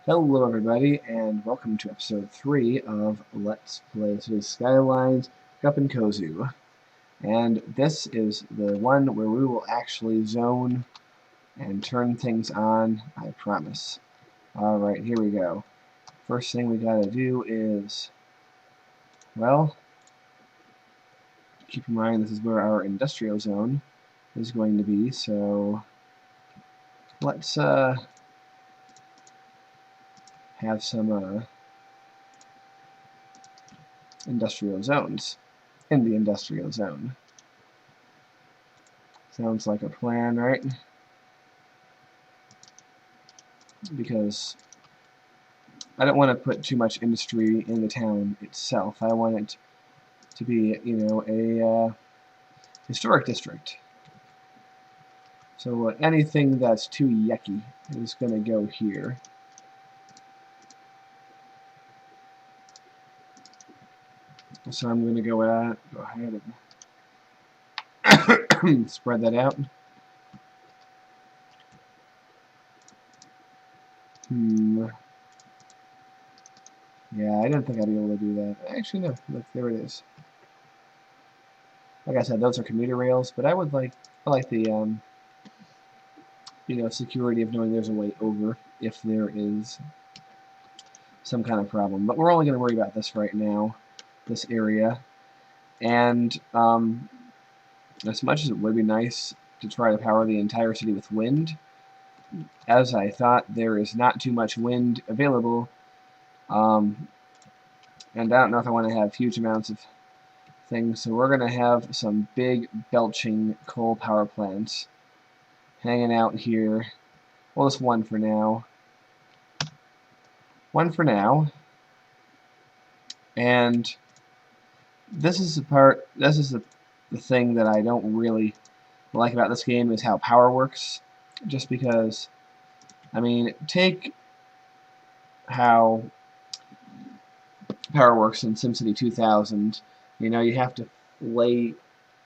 Hello everybody, and welcome to episode 3 of Let's Play Skylines, Guppinkozu. And this is the one where we will actually zone and turn things on, I promise. Alright, here we go. First thing we gotta do is, well, keep in mind this is where our industrial zone is going to be, so let's have some industrial zones in the industrial zone. Sounds like a plan, right? Because I don't want to put too much industry in the town itself. I want it to be, a historic district. So anything that's too yucky is going to go here. So I'm going to go ahead and spread that out. Yeah, I didn't think I'd be able to do that. Actually, no. Look, there it is. Like I said, those are commuter rails, but I like the security of knowing there's a way over if there is some kind of problem. But we're only going to worry about this right now, this area. And as much as it would be nice to try to power the entire city with wind, as I thought, there is not too much wind available. And I don't know if I want to have huge amounts of things, so we're going to have some big belching coal power plants hanging out here. Well, just one for now. One for now. And this is the thing that I don't really like about this game is how power works. Just because, I mean, take how power works in SimCity 2000. You have to lay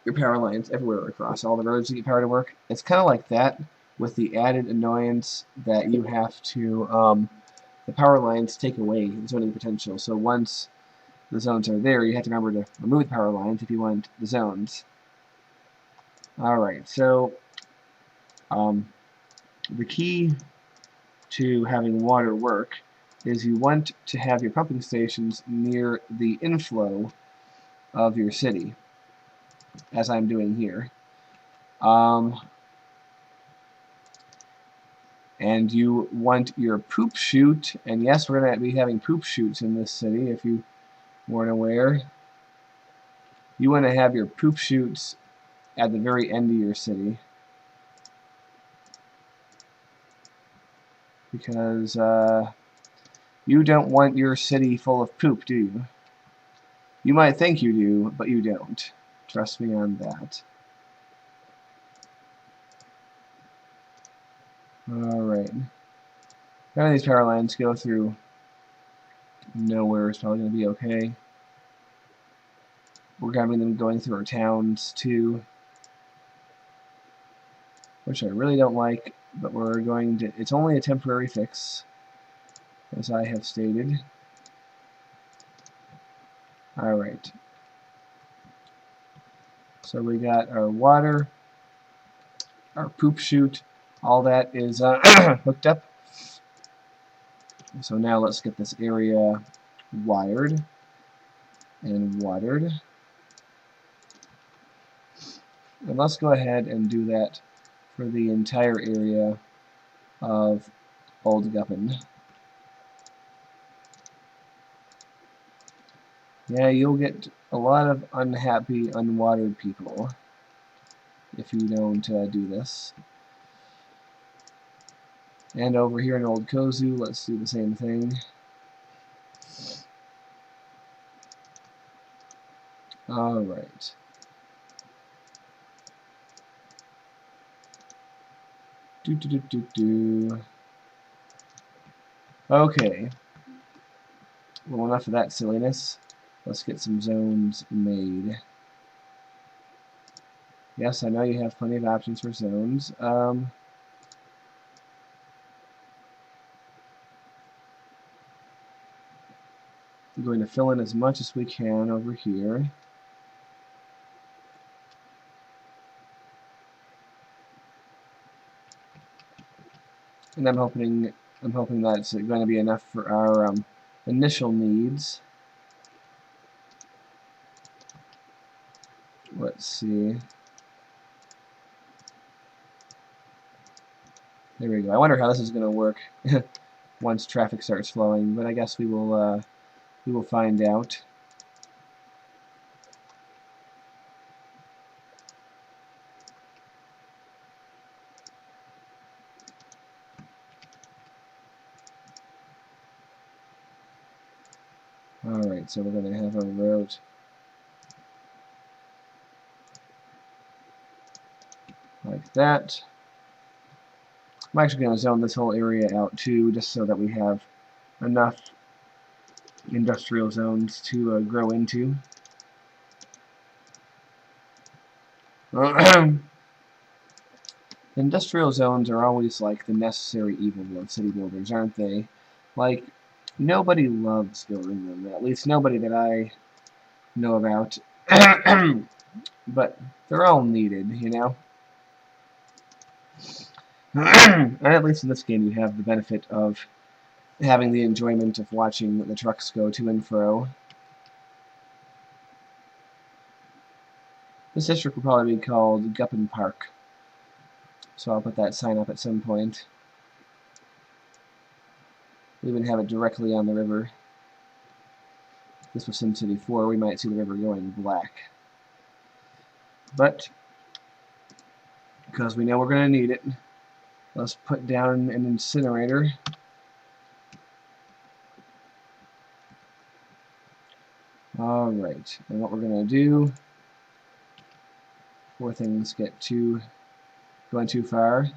your power lines everywhere across all the roads to get power to work. It's kind of like that, with the added annoyance that you have to, the power lines take away the zoning potential. So once the zones are there, you have to remember to remove the power lines if you want the zones. Alright, so the key to having water work is you want to have your pumping stations near the inflow of your city, as I'm doing here. And you want your poop chute, and yes, we're going to be having poop chutes in this city, if you weren't aware. You want to have your poop chutes at the very end of your city. Because you don't want your city full of poop, do you? You might think you do, but you don't. Trust me on that. Alright. None of these power lines go through nowhere. It's probably going to be okay. We're having them going through our towns, too. Which I really don't like, but we're going to... It's only a temporary fix, as I have stated. Alright. So we got our water, our poop chute, all that is hooked up. So now let's get this area wired and watered. And let's go ahead and do that for the entire area of Old Guppin. Yeah, you'll get a lot of unhappy, unwatered people if you don't do this. And over here in Old Kozu, let's do the same thing. Alright. Okay. Well, enough of that silliness. Let's get some zones made. Yes, I know you have plenty of options for zones. We're going to fill in as much as we can over here. And I'm hoping that's going to be enough for our initial needs. Let's see. There we go. I wonder how this is going to work once traffic starts flowing, but I guess we will find out. Alright, so we're going to have a road like that. I'm actually going to zone this whole area out too, just so that we have enough industrial zones to grow into. Industrial zones are always like the necessary evil of city builders, aren't they? Like, nobody loves building them, at least nobody that I know about. But they're all needed, you know? And at least in this game you have the benefit of having the enjoyment of watching the trucks go to and fro. This district will probably be called Guppinkozu, so I'll put that sign up at some point. We even have it directly on the river. If this was SimCity 4, we might see the river going black. But, because we know we're going to need it, let's put down an incinerator. Alright, and what we're going to do, before things get going too far,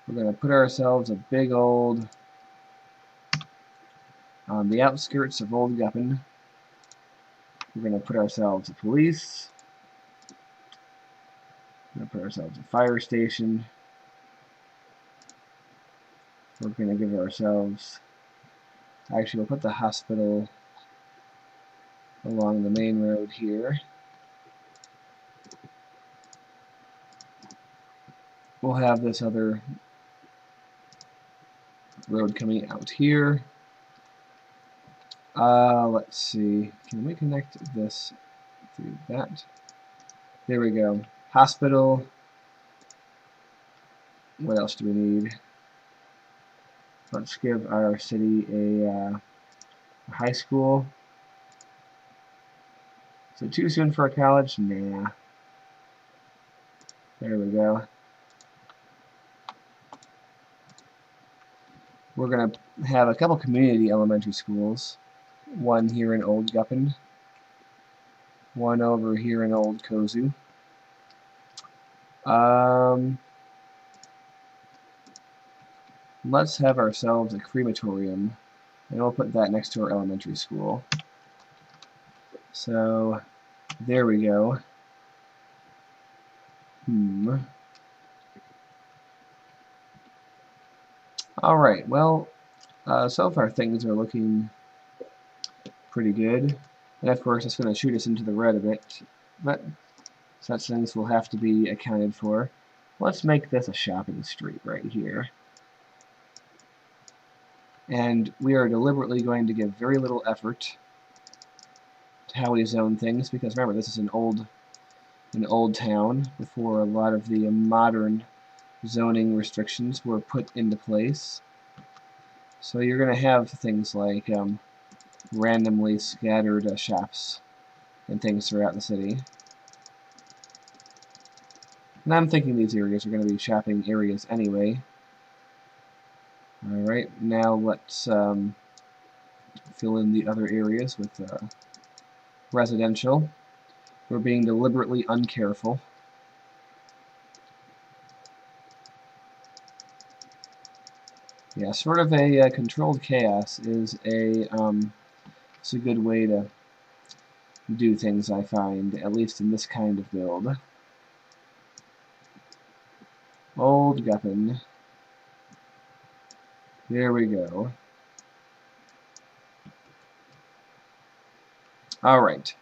we're going to put ourselves a big old, on the outskirts of Old Guppin, we're going to put ourselves a police, we're going to put ourselves a fire station, we're going to give ourselves, actually we'll put the hospital along the main road here. We'll have this other road coming out here. Let's see. Can we connect this through that? There we go. Hospital. What else do we need? Let's give our city a high school. Is it too soon for a college? Nah. There we go. We're going to have a couple community elementary schools. One here in Old Guppin. One over here in Old Kozu. Let's have ourselves a crematorium. And we'll put that next to our elementary school. So, there we go. Alright, well, so far things are looking pretty good. And of course, it's going to shoot us into the red a bit. But such things will have to be accounted for. Let's make this a shopping street right here. And we are deliberately going to give very little effort to how we zone things, because remember, this is an old town before a lot of the modern zoning restrictions were put into place. So you're going to have things like randomly scattered shops and things throughout the city. And I'm thinking these areas are going to be shopping areas anyway. Alright, now let's fill in the other areas with residential. We're being deliberately uncareful. Yeah, sort of a controlled chaos is it's a good way to do things, I find, at least in this kind of build. Old Guppin. There we go. Alright.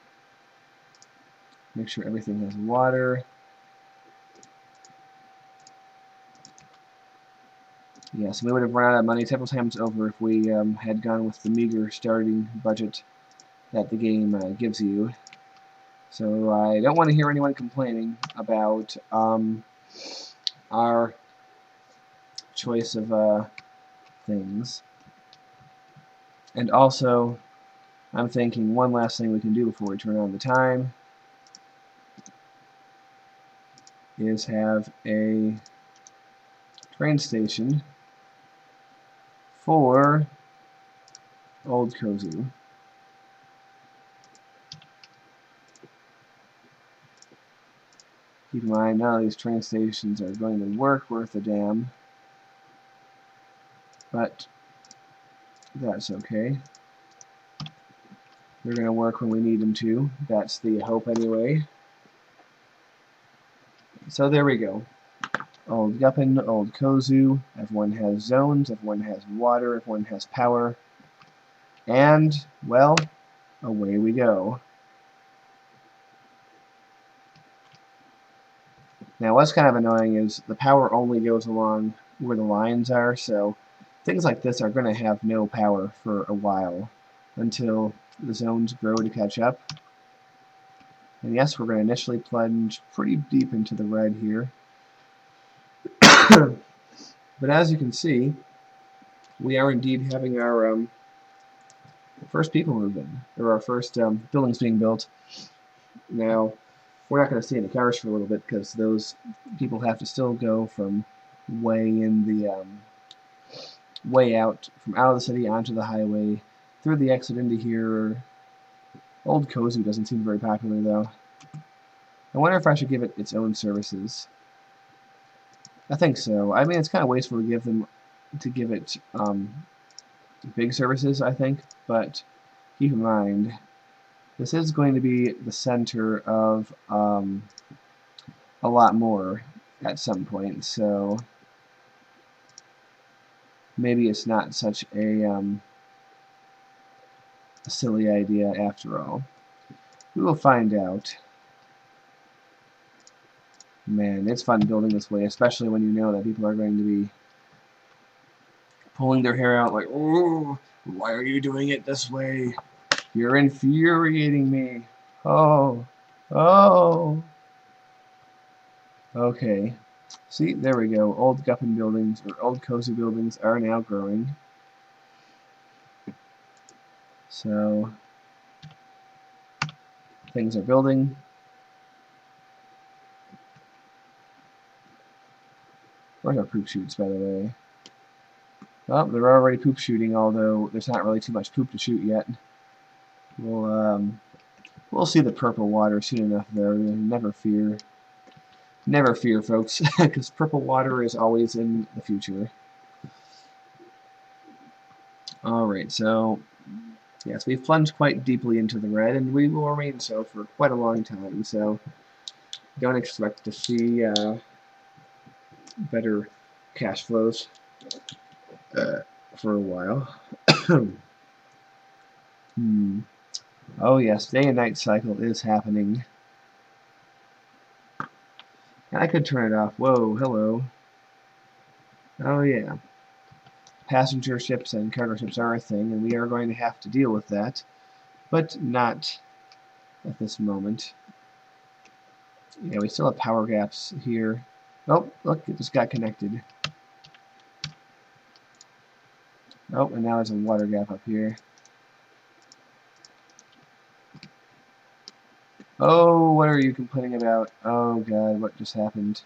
Make sure everything has water. Yes, we would have run out of money several times over if we had gone with the meager starting budget that the game gives you. So I don't want to hear anyone complaining about our choice of things. And also, I'm thinking one last thing we can do before we turn on the time is have a train station for Guppinkozu. Keep in mind, none of these train stations are going to work worth a damn, but that's okay. They're going to work when we need them to. That's the hope anyway. So there we go. Old Guppin, Guppinkozu. Everyone has zones, everyone has water, everyone has power. And, well, away we go. Now what's kind of annoying is the power only goes along where the lines are, so things like this are going to have no power for a while until the zones grow to catch up. And yes, we're going to initially plunge pretty deep into the red here. But as you can see, we are indeed having our first people move in, or our first buildings being built. Now, we're not going to see any cars for a little bit because those people have to still go from way in the way out, from out of the city onto the highway, through the exit into here. Guppinkozu doesn't seem very popular though. I wonder if I should give it its own services. I think so. I mean, it's kind of wasteful to give it big services, I think, but keep in mind, this is going to be the center of a lot more at some point, so maybe it's not such a silly idea after all. We will find out. Man, it's fun building this way, especially when you know that people are going to be pulling their hair out like, oh, why are you doing it this way? You're infuriating me. Oh, oh. Okay. See, there we go. Old Guppin buildings, or old cozy buildings, are now growing. So, things are building. Where's our poop shoots, by the way? Oh, they're already poop shooting, although there's not really too much poop to shoot yet. We'll see the purple water soon enough, though. Never fear. Never fear, folks, because purple water is always in the future. Alright, so yes, we've plunged quite deeply into the red, and we will remain so for quite a long time, so don't expect to see better cash flows for a while. Oh yes, day and night cycle is happening. And I could turn it off. Whoa, hello. Oh yeah. Passenger ships and cargo ships are a thing, and we are going to have to deal with that, but not at this moment. Yeah, we still have power gaps here. Oh, look, it just got connected. Oh, and now there's a water gap up here. Oh, what are you complaining about? Oh god, what just happened?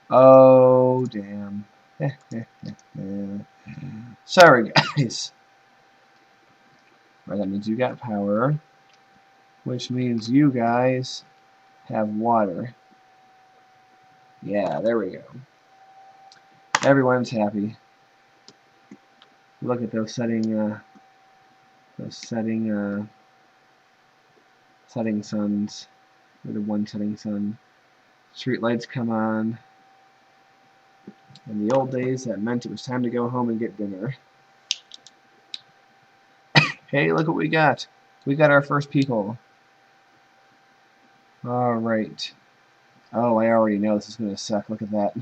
Oh, damn. Sorry, guys. Right, that means you got power, which means you guys have water. Yeah, there we go. Everyone's happy. Look at those setting suns. for the one setting sun. Street lights come on. In the old days, that meant it was time to go home and get dinner. Hey, look what we got. We got our first people. Alright. Oh, I already know this is going to suck. Look at that.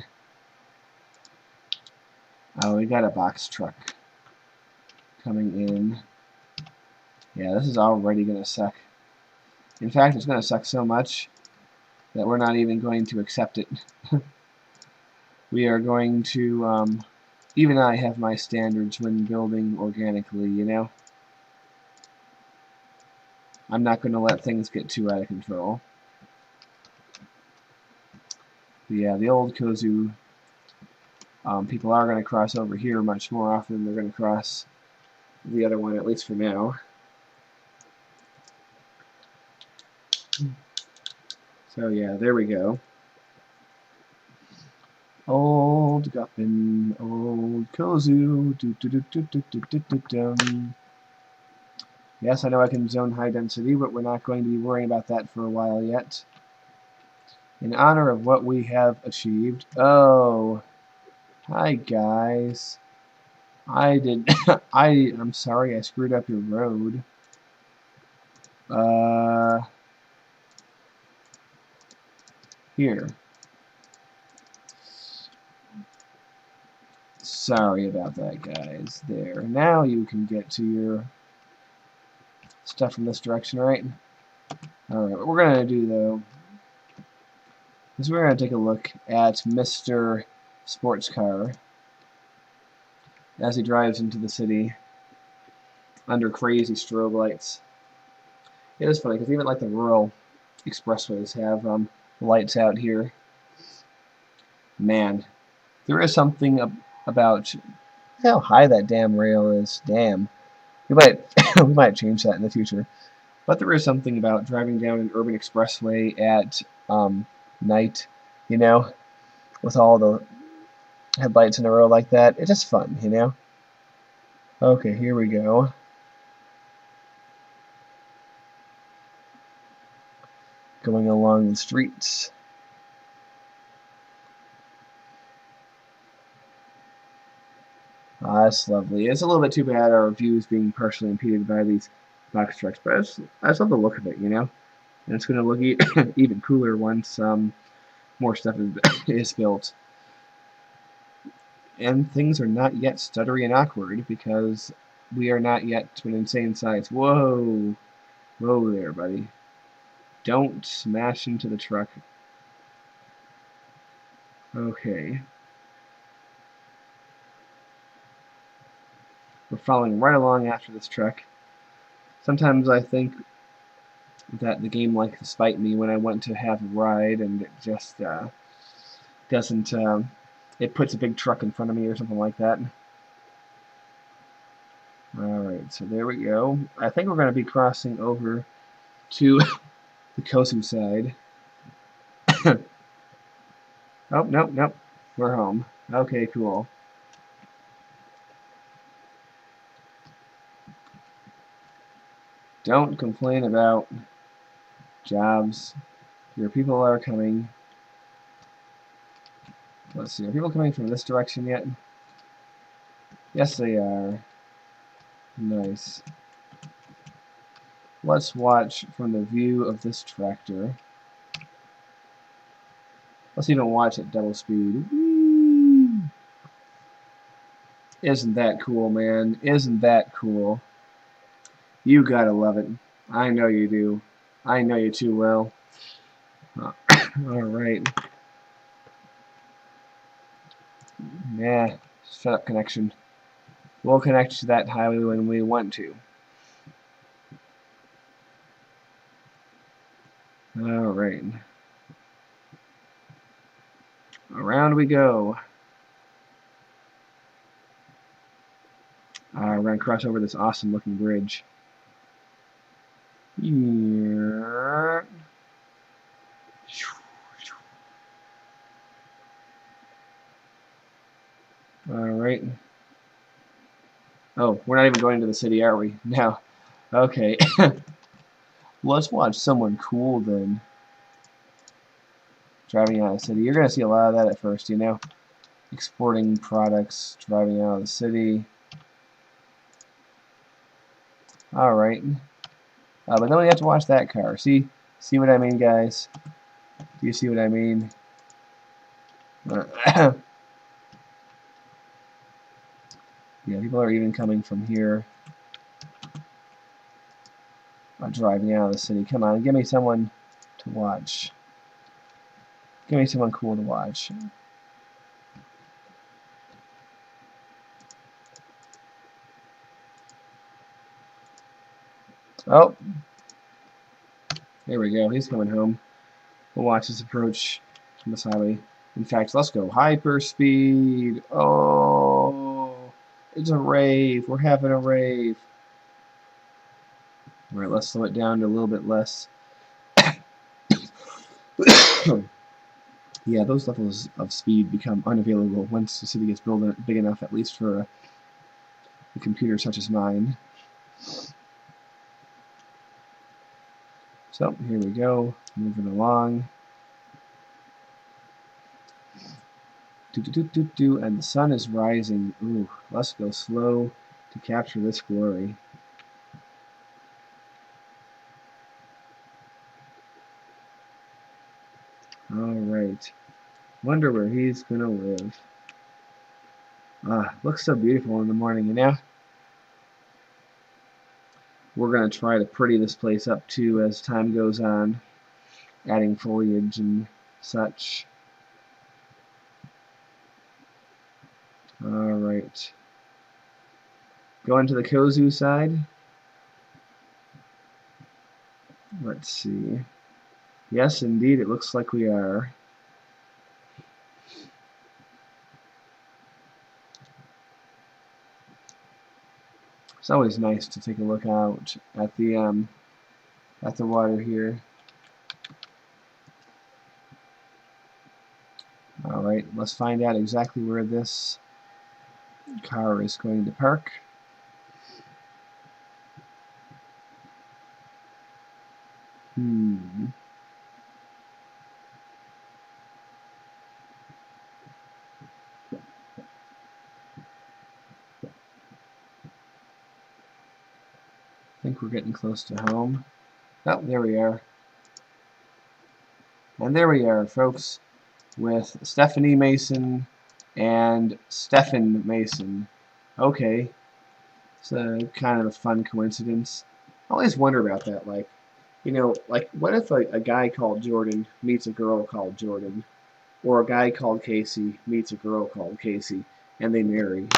Oh, we got a box truck coming in. Yeah, this is already going to suck. In fact, it's going to suck so much that we're not even going to accept it. We are going to, even I have my standards when building organically, you know? I'm not going to let things get too out of control. But yeah, the old Kozu people are going to cross over here much more often than they're going to cross the other one, at least for now. So yeah, there we go. Old Guppin, old Kozu. Yes, I know I can zone high density, but we're not going to be worrying about that for a while yet. In honor of what we have achieved. Oh, hi guys. I'm sorry I screwed up your road. Here. Sorry about that, guys. There. Now you can get to your stuff from this direction, right? Alright, what we're going to do, though, is we're going to take a look at Mr. Sports Car as he drives into the city under crazy strobe lights. It is funny, because even like the rural expressways have lights out here. Man, there is something about how high that damn rail is. Damn. We might we might change that in the future. But there is something about driving down an urban expressway at night, you know, with all the headlights in a row like that. It's just fun, you know? Okay, here we go. Going along the streets. Ah, that's lovely. It's a little bit too bad our views being partially impeded by these box trucks, but I just love the look of it, you know? And it's going to look even cooler once more stuff is built. And things are not yet stuttery and awkward because we are not yet to an insane size. Whoa! Whoa there, buddy. Don't smash into the truck. Okay. We're following right along after this truck. Sometimes I think that the game likes to spite me when I want to have a ride and it just doesn't, it puts a big truck in front of me or something like that. Alright, so there we go. I think we're going to be crossing over to the Kozu side. Oh, nope, nope. We're home. Okay, cool. Don't complain about jobs. Your people are coming. Let's see, are people coming from this direction yet? Yes, they are. Nice. Let's watch from the view of this tractor. Let's even watch at double speed. Whee! Isn't that cool, man? Isn't that cool? You gotta love it. I know you do. I know you too well. Alright. Nah, shut up, connection. We'll connect to that highway when we want to. Alright. Around we go. We're going to cross over this awesome looking bridge. Yeah. Alright. Oh, we're not even going to the city, are we? No. Okay. Let's watch someone cool then. driving out of the city. You're going to see a lot of that at first, you know. Exporting products, driving out of the city. Alright. But then we have to watch that car. See what I mean, guys? Do you see what I mean? Yeah, people are even coming from here. Driving out of the city. Come on, give me someone to watch. Give me someone cool to watch. Oh, there we go. He's coming home. We'll watch his approach from this highway. In fact, let's go hyperspeed. Oh, it's a rave. We're having a rave. All right, let's slow it down to a little bit less. Yeah, those levels of speed become unavailable once the city gets big enough, at least for a computer such as mine. So, here we go, moving along. And the sun is rising. Ooh, let's go slow to capture this glory. Alright. Wonder where he's gonna live. Looks so beautiful in the morning, you know? We're gonna try to pretty this place up too as time goes on, adding foliage and such. Alright. Going to the Kozu side. Let's see. Yes, indeed, it looks like we are. It's always nice to take a look out at the water here. Alright, let's find out exactly where this car is going to park. I think we're getting close to home. Oh, there we are. And there we are, folks, with Stephanie Mason and Stephen Mason. Okay, it's a kind of a fun coincidence. I always wonder about that, like, you know, like, what if a guy called Jordan meets a girl called Jordan? Or a guy called Casey meets a girl called Casey, and they marry?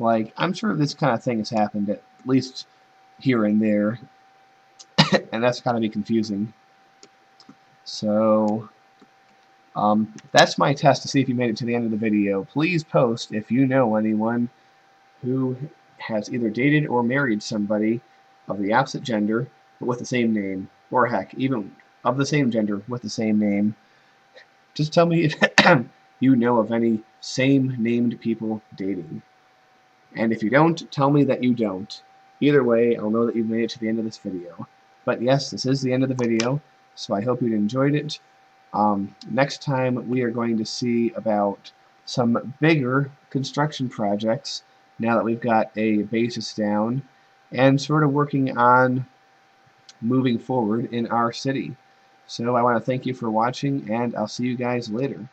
Like, I'm sure this kind of thing has happened at least here and there, and that's kind of be confusing. So, that's my test to see if you made it to the end of the video. Please post if you know anyone who has either dated or married somebody of the opposite gender, but with the same name, or heck, even of the same gender with the same name. Just tell me if you know of any same-named people dating. And if you don't, tell me that you don't. Either way, I'll know that you've made it to the end of this video. But yes, this is the end of the video, so I hope you enjoyed it. Next time, we are going to see about some bigger construction projects, now that we've got a basis down, and sort of working on moving forward in our city. So I want to thank you for watching, and I'll see you guys later.